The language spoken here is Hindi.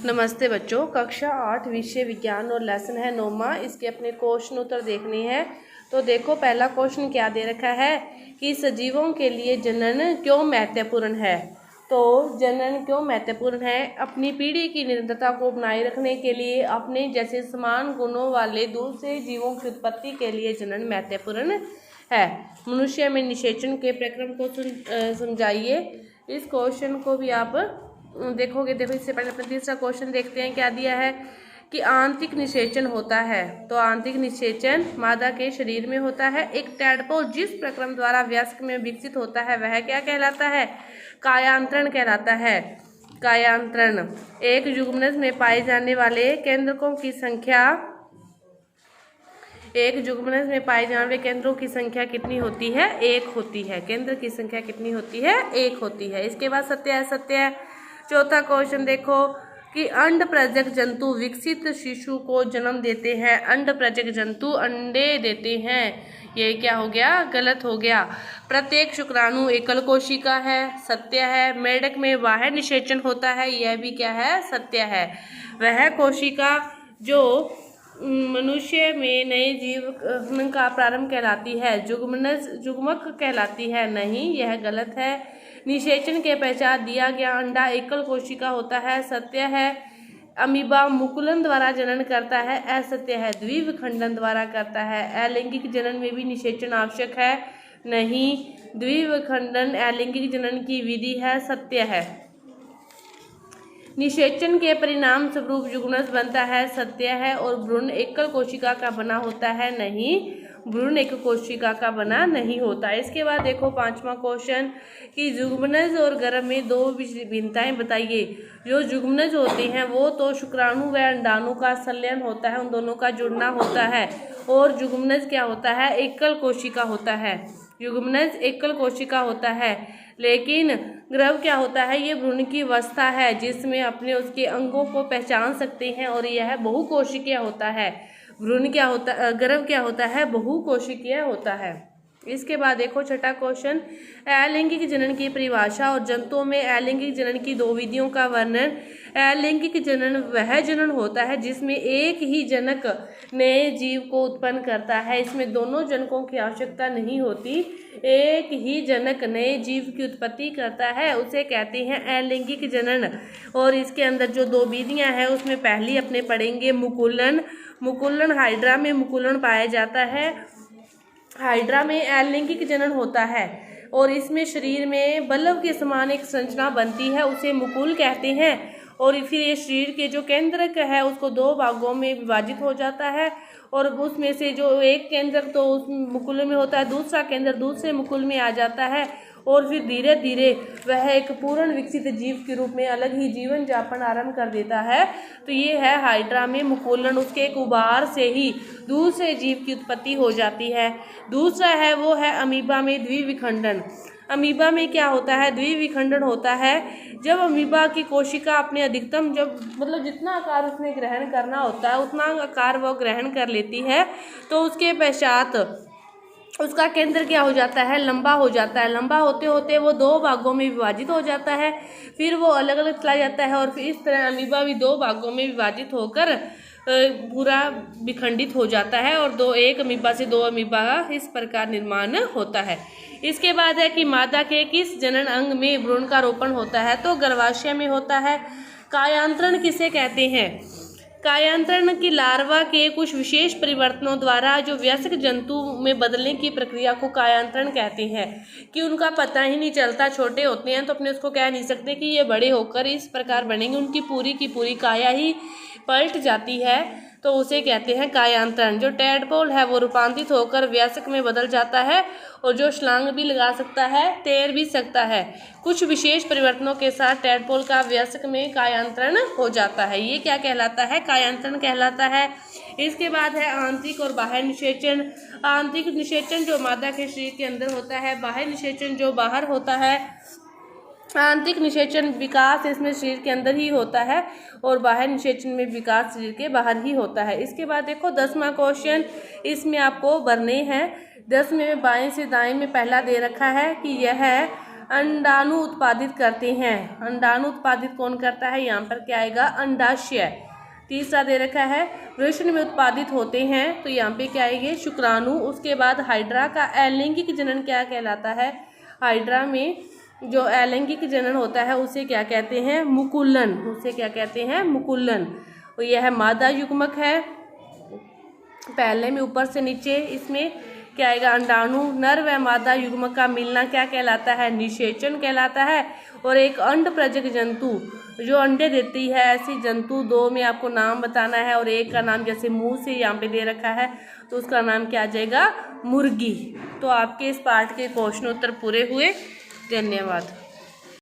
नमस्ते बच्चों, कक्षा 8 विषय विज्ञान और लेसन है 9वां। इसके अपने क्वेश्चन उत्तर देखने हैं। तो देखो, पहला क्वेश्चन क्या दे रखा है कि सजीवों के लिए जनन क्यों महत्वपूर्ण है। तो जनन क्यों महत्वपूर्ण है? अपनी पीढ़ी की निरंतरता को बनाए रखने के लिए, अपने जैसे समान गुणों वाले दूसरे जीवों की उत्पत्ति के लिए जनन महत्वपूर्ण है। मनुष्य में निषेचन के प्रक्रम को समझाइए। इस क्वेश्चन को भी आप देखोगे। देखो, इससे पहले अपना तीसरा क्वेश्चन देखते हैं। क्या दिया है कि आंतरिक निषेचन होता है। तो आंतरिक निषेचन मादा के शरीर में होता है। एक टैडपोल जिस प्रक्रम द्वारा वयस्क में विकसित होता है वह क्या कहलाता है? कायांतरण कहलाता है। कायांतरण। एक युग्मनज में पाए जाने वाले केंद्रकों की संख्या कितनी होती है? 1 होती है। केंद्र की संख्या कितनी होती है? 1 होती है। इसके बाद सत्य है। चौथा क्वेश्चन देखो कि अंडप्रजक जंतु विकसित शिशु को जन्म देते हैं। अंडप्रजक जंतु अंडे देते हैं। ये क्या हो गया? गलत हो गया। प्रत्येक शुक्राणु एकल कोशिका है। सत्य है। मेढक में बाह्य निषेचन होता है। यह भी क्या है? सत्य है। वह कोशिका जो मनुष्य में नए जीवन का प्रारंभ कहलाती है। जुग्मक कहलाती है। नहीं, यह गलत है। निषेचन के पश्चात दिया गया अंडा एकल कोशिका होता है। सत्य है। अमीबा मुकुलन द्वारा जनन करता है। असत्य है। द्विविखंडन द्वारा करता है। अलैंगिक जनन में भी निषेचन आवश्यक है। नहीं, द्विविखंडन अलैंगिक जनन की विधि है। सत्य है। निषेचन के परिणाम स्वरूप युग्मनज बनता है। सत्य है। और भ्रूण एकल कोशिका का बना होता है। नहीं, भ्रूण एक कोशिका का बना नहीं होता। इसके बाद देखो 5वां क्वेश्चन कि युग्मनज और गर्भ में 2 भिन्नताएं बताइए। जो युग्मनज होते हैं वो तो शुक्राणु व अंडाणु का संलयन होता है, उन दोनों का जुड़ना होता है। और युग्मनज क्या होता है? एकल कोशिका होता है। युग्मनज एकल कोशिका होता है। लेकिन गर्भ क्या होता है? ये भ्रूण की अवस्था है जिसमें अपने उसके अंगों को पहचान सकते हैं और यह बहुकोशिकीय होता है। भ्रूण क्या होता है? गर्भ क्या होता है? बहुकोशिकीय होता है। इसके बाद देखो 6ठा क्वेश्चन, अलैंगिक जनन की परिभाषा और जंतुओं में अलैंगिक जनन की 2 विधियों का वर्णन। अलैंगिक जनन वह जनन होता है जिसमें एक ही जनक नए जीव को उत्पन्न करता है। इसमें दोनों जनकों की आवश्यकता नहीं होती। एक ही जनक नए जीव की उत्पत्ति करता है, उसे कहते हैं अलैंगिक जनन। और इसके अंदर जो 2 विधियां हैं उसमें पहली अपने पढ़ेंगे मुकुलन। मुकुलन हाइड्रा में मुकुलन पाया जाता है। हाइड्रा में अलैंगिक जनन होता है और इसमें शरीर में बल्ब के समान एक संरचना बनती है, उसे मुकुल कहते हैं। और फिर ये शरीर के जो केंद्रक है उसको 2 भागों में विभाजित हो जाता है और उसमें से जो एक केंद्रक तो उस मुकुल में होता है, दूसरा केंद्र दूसरे मुकुल में आ जाता है और फिर धीरे धीरे वह एक पूर्ण विकसित जीव के रूप में अलग ही जीवन यापन आरंभ कर देता है। तो ये है हाइड्रा में मुकुलन। उसके एक उभार से ही दूसरे जीव की उत्पत्ति हो जाती है। दूसरा है वो है अमीबा में द्विविखंडन। अमीबा में क्या होता है? द्विविखंडन होता है। जब अमीबा की कोशिका अपने अधिकतम जितना आकार उसने ग्रहण करना होता है उतना आकार वह ग्रहण कर लेती है, तो उसके पश्चात उसका केंद्र क्या हो जाता है? लंबा हो जाता है। लंबा होते होते वो 2 भागों में विभाजित हो जाता है। फिर वो अलग अलग चला जाता है और फिर इस तरह अमीबा भी 2 भागों में विभाजित होकर पूरा विखंडित हो जाता है और एक अमीबा से 2 अमीबा का इस प्रकार निर्माण होता है। इसके बाद है कि मादा के किस जनन अंग में भ्रूण का रोपण होता है? तो गर्भाशय में होता है। कायांतरण किसे कहते हैं? कायांतरण की लार्वा के कुछ विशेष परिवर्तनों द्वारा जो वयस्क जंतु में बदलने की प्रक्रिया को कायांतरण कहते हैं। कि उनका पता ही नहीं चलता, छोटे होते हैं तो अपने उसको कह नहीं सकते कि ये बड़े होकर इस प्रकार बनेंगे। उनकी पूरी की पूरी काया ही पलट जाती है, तो उसे कहते हैं कायांतरण। जो टैडपोल है वो रूपांतरित होकर वयस्क में बदल जाता है और जो छलांग भी लगा सकता है, तैर भी सकता है। कुछ विशेष परिवर्तनों के साथ टैडपोल का वयस्क में कायांतरण हो जाता है। ये क्या कहलाता है? कायांतरण कहलाता है। इसके बाद है आंतरिक और बाह्य निषेचन। आंतरिक निषेचन जो मादा के शरीर के अंदर होता है, बाह्य निषेचन जो बाहर होता है। आंतरिक निषेचन विकास इसमें शरीर के अंदर ही होता है और बाह्य निषेचन में विकास शरीर के बाहर ही होता है। इसके बाद देखो 10वां क्वेश्चन, इसमें आपको भरने हैं। 10 में बाएं से दाएं में पहला दे रखा है कि यह अंडाणु उत्पादित करते हैं। अंडाणु उत्पादित कौन करता है, यहाँ पर क्या आएगा, अंडाशय। तीसरा दे रखा है वृषण में उत्पादित होते हैं, तो यहाँ पे क्या आएंगे, शुक्राणु। उसके बाद हाइड्रा का अलैंगिक जनन क्या कहलाता है, हाइड्रा में जो अलैंगिक जनन होता है उसे क्या कहते हैं, मुकुलन। उसे क्या कहते हैं, मुकुलन। तो यह मादा युग्मक है, पहले में ऊपर से नीचे। इसमें क्या आएगा, अंडाणु। नर व मादा युग्मक का मिलना क्या कहलाता है, निषेचन कहलाता है। और एक अंड प्रजक जंतु जो अंडे देती है, ऐसी जंतु दो में आपको नाम बताना है, और एक का नाम जैसे मुंह से यहाँ पे दे रखा है तो उसका नाम क्या आ जाएगा, मुर्गी। तो आपके इस पार्ट के क्वेश्चन उत्तर पूरे हुए। धन्यवाद।